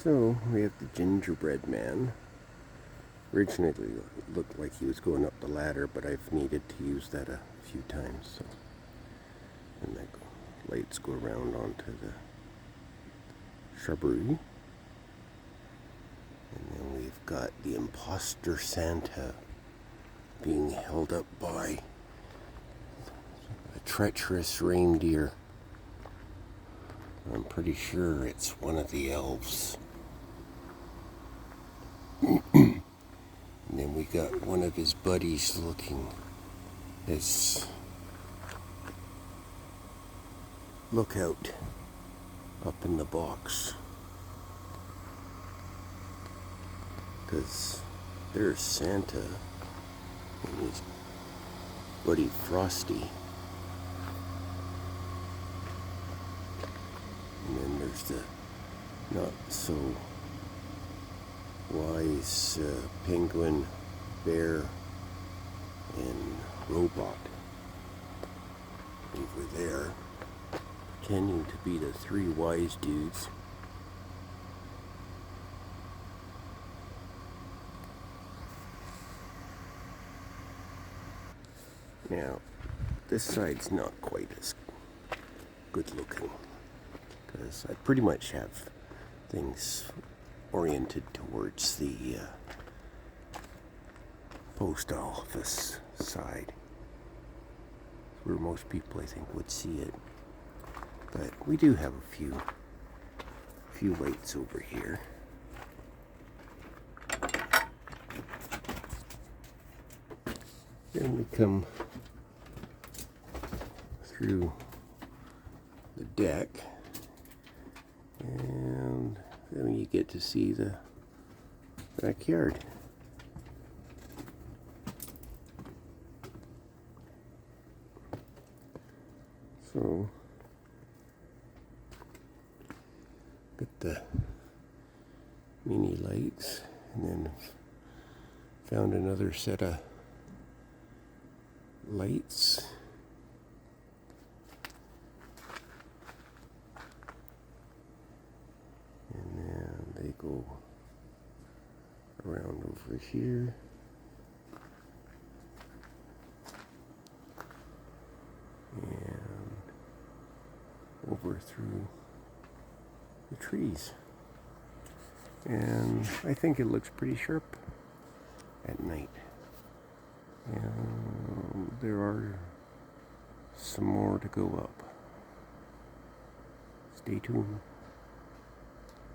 So we have the gingerbread man. Originally it looked like he was going up the ladder, but I've needed to use that a few times. So, and the lights go around onto the shrubbery. And then we've got the imposter Santa being held up by a treacherous reindeer. I'm pretty sure it's one of the elves. And then we got one of his buddies looking as lookout up in the box. Because there's Santa and his buddy Frosty. And then there's the not so wise penguin, bear, and robot over there, pretending to be the three wise dudes. Now, this side's not quite as good looking, because I pretty much have things oriented towards the post office side, where most people I think would see it. But we do have a few lights over here. Then we come through the deck, and then you get to see the backyard. So, got the mini lights, and then found another set of lights. And then they go around over here. And over through the trees. And I think it looks pretty sharp at night. And there are some more to go up. Stay tuned.